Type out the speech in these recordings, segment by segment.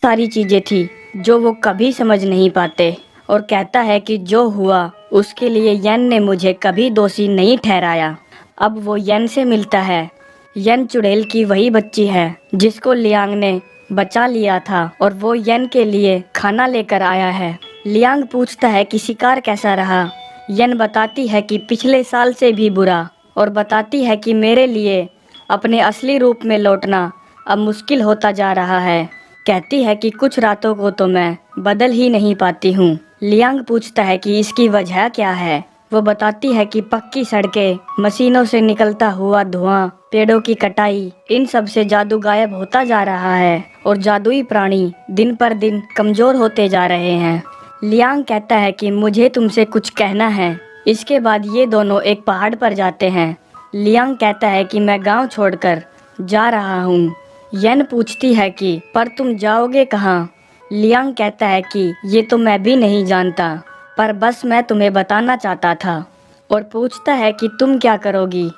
सारी चीजें थी जो वो कभी समझ नहीं पाते और कहता है कि जो हुआ उसके लिए यन ने मुझे कभी दोषी नहीं ठहराया। अब वो यन से मिलता है। यन चुड़ैल की वही बच्ची है जिसको लियांग ने बचा लिया था और वो यन के लिए खाना लेकर आया है। लियांग पूछता है कि शिकार कैसा रहा। यन बताती है कि पिछले साल से भी बुरा और बताती है कि मेरे लिए अपने असली रूप में लौटना अब मुश्किल होता जा रहा है। कहती है कि कुछ रातों को तो मैं बदल ही नहीं पाती हूँ। लियांग पूछता है कि इसकी वजह क्या है। वो बताती है कि पक्की सड़कें, मशीनों से निकलता हुआ धुआं, पेड़ों की कटाई, इन सब से जादू गायब होता जा रहा है और जादुई प्राणी दिन पर दिन कमजोर होते जा रहे हैं। लियांग कहता है कि मुझे तुमसे कुछ कहना है। इसके बाद ये दोनों एक पहाड़ पर जाते हैं। लियांग कहता है कि मैं गांव छोड़कर जा रहा हूँ। यन पूछती है कि पर तुम जाओगे कहाँ। लियांग कहता है कि ये तो मैं भी नहीं जानता, पर बस मैं तुम्हें बताना चाहता था। और पूछता है कि तुम क्या करोगी।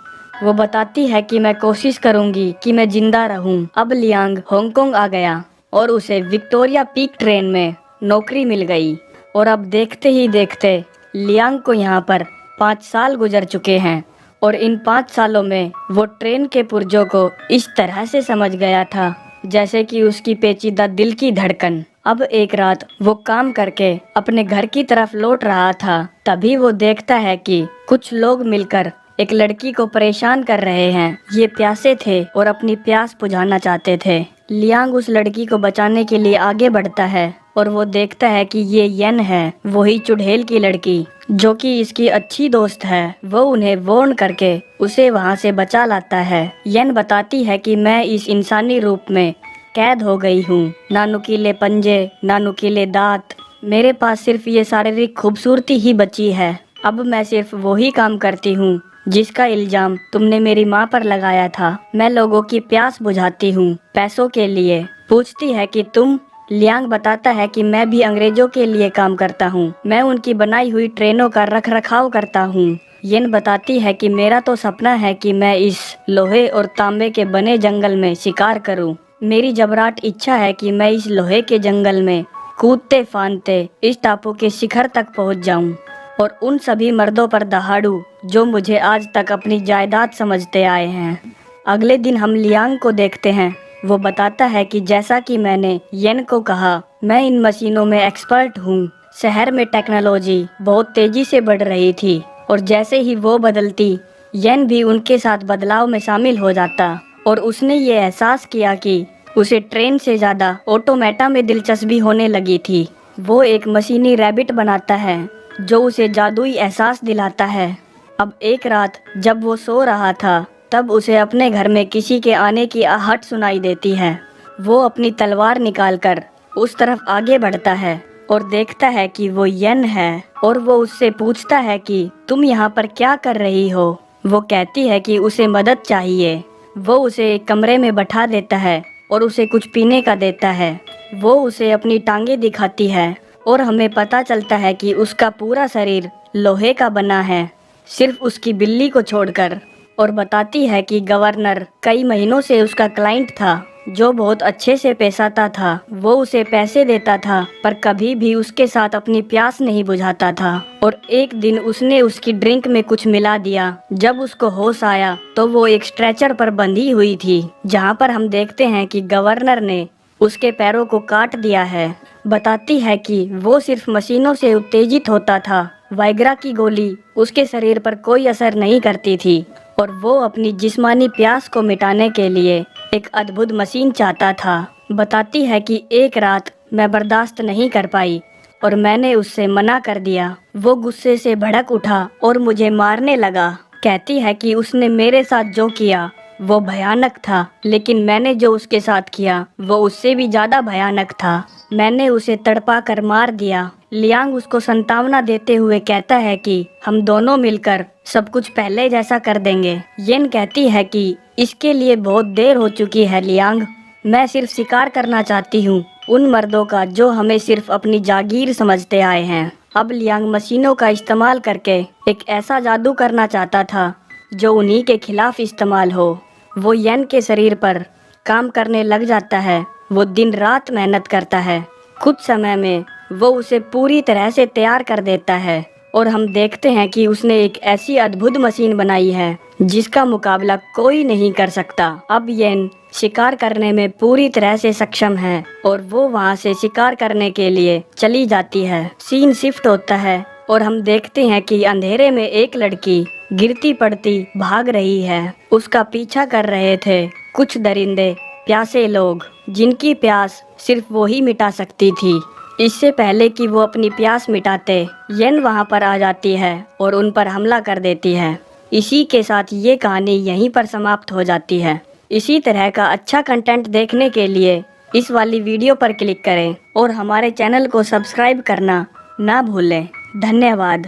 वो बताती है कि मैं कोशिश करूंगी कि मैं जिंदा रहूं। अब लियांग हांगकांग आ गया और उसे विक्टोरिया पीक ट्रेन में नौकरी मिल गई और अब देखते ही देखते लियांग को यहाँ पर 5 साल गुजर चुके हैं और इन 5 सालों में वो ट्रेन के पुर्जों को इस तरह से समझ गया था जैसे कि उसकी पेचीदा दिल की धड़कन। अब एक रात वो काम करके अपने घर की तरफ लौट रहा था, तभी वो देखता है कि कुछ लोग मिलकर एक लड़की को परेशान कर रहे हैं। ये प्यासे थे और अपनी प्यास बुझाना चाहते थे। लियांग उस लड़की को बचाने के लिए आगे बढ़ता है और वो देखता है कि ये यन है, वही चुड़ैल की लड़की जो कि इसकी अच्छी दोस्त है। वो उन्हें वार्न करके उसे वहाँ से बचा लाता है। यन बताती है कि मैं इस इंसानी रूप में कैद हो गई हूँ। ना नुकीले पंजे, ना नुकीले दांत, मेरे पास सिर्फ ये शारीरिक खूबसूरती ही बची है। अब मैं सिर्फ वही काम करती हूँ जिसका इल्जाम तुमने मेरी माँ पर लगाया था। मैं लोगों की प्यास बुझाती हूँ पैसों के लिए। पूछती है कि तुम। लियांग बताता है कि मैं भी अंग्रेजों के लिए काम करता हूँ। मैं उनकी बनाई हुई ट्रेनों का रख रखाव करता हूँ। यन बताती है कि मेरा तो सपना है कि मैं इस लोहे और तांबे के बने जंगल में शिकार करूँ। मेरी जबराट इच्छा है कि मैं इस लोहे के जंगल में कूदते फांदते इस टापू के शिखर तक पहुँच जाऊँ और उन सभी मर्दों पर दहाड़ू जो मुझे आज तक अपनी जायदाद समझते आए हैं। अगले दिन हम लियांग को देखते हैं। वो बताता है कि जैसा कि मैंने यन को कहा, मैं इन मशीनों में एक्सपर्ट हूँ। शहर में टेक्नोलॉजी बहुत तेजी से बढ़ रही थी और जैसे ही वो बदलती, यन भी उनके साथ बदलाव में शामिल हो जाता और उसने ये एहसास किया कि उसे ट्रेन से ज़्यादा ऑटोमेटा में दिलचस्पी होने लगी थी। वो एक मशीनी रैबिट बनाता है जो उसे जादुई एहसास दिलाता है। अब एक रात जब वो सो रहा था, तब उसे अपने घर में किसी के आने की आहट सुनाई देती है। वो अपनी तलवार निकालकर उस तरफ आगे बढ़ता है और देखता है कि वो यन है और वो उससे पूछता है कि तुम यहाँ पर क्या कर रही हो। वो कहती है कि उसे मदद चाहिए। वो उसे एक कमरे में बैठा देता है और उसे कुछ पीने का देता है। वो उसे अपनी टांगे दिखाती है और हमें पता चलता है कि उसका पूरा शरीर लोहे का बना है, सिर्फ उसकी बिल्ली को छोड़कर। और बताती है कि गवर्नर कई महीनों से उसका क्लाइंट था जो बहुत अच्छे से पेश आता था। वो उसे पैसे देता था पर कभी भी उसके साथ अपनी प्यास नहीं बुझाता था और एक दिन उसने उसकी ड्रिंक में कुछ मिला दिया। जब उसको होश आया तो वो एक स्ट्रेचर पर बंधी हुई थी, जहाँ पर हम देखते हैं कि गवर्नर ने उसके पैरों को काट दिया है। बताती है कि वो सिर्फ मशीनों से उत्तेजित होता था। वाइग्रा की गोली उसके शरीर पर कोई असर नहीं करती थी और वो अपनी जिस्मानी प्यास को मिटाने के लिए एक अद्भुत मशीन चाहता था। बताती है कि एक रात मैं बर्दाश्त नहीं कर पाई और मैंने उससे मना कर दिया। वो गुस्से से भड़क उठा और मुझे मारने लगा। कहती है कि उसने मेरे साथ जो किया वो भयानक था, लेकिन मैंने जो उसके साथ किया वो उससे भी ज्यादा भयानक था। मैंने उसे तड़पा कर मार दिया। लियांग उसको संतावना देते हुए कहता है कि हम दोनों मिलकर सब कुछ पहले जैसा कर देंगे। येन कहती है कि इसके लिए बहुत देर हो चुकी है लियांग, मैं सिर्फ शिकार करना चाहती हूँ उन मर्दों का जो हमें सिर्फ अपनी जागीर समझते आए हैं। अब लियांग मशीनों का इस्तेमाल करके एक ऐसा जादू करना चाहता था जो उन्हीं के खिलाफ इस्तेमाल हो। वो येन के शरीर पर काम करने लग जाता है वो दिन रात मेहनत करता है। कुछ समय में वो उसे पूरी तरह से तैयार कर देता है और हम देखते हैं कि उसने एक ऐसी अद्भुत मशीन बनाई है जिसका मुकाबला कोई नहीं कर सकता। अब येन शिकार करने में पूरी तरह से सक्षम है और वो वहाँ से शिकार करने के लिए चली जाती है। सीन शिफ्ट होता है और हम देखते हैं कि अंधेरे में एक लड़की गिरती पड़ती भाग रही है। उसका पीछा कर रहे थे कुछ दरिंदे, प्यासे लोग, जिनकी प्यास सिर्फ वो ही मिटा सकती थी। इससे पहले कि वो अपनी प्यास मिटाते, येन वहाँ पर आ जाती है और उन पर हमला कर देती है। इसी के साथ ये कहानी यहीं पर समाप्त हो जाती है। इसी तरह का अच्छा कंटेंट देखने के लिए इस वाली वीडियो पर क्लिक करें और हमारे चैनल को सब्सक्राइब करना ना भूलें। धन्यवाद।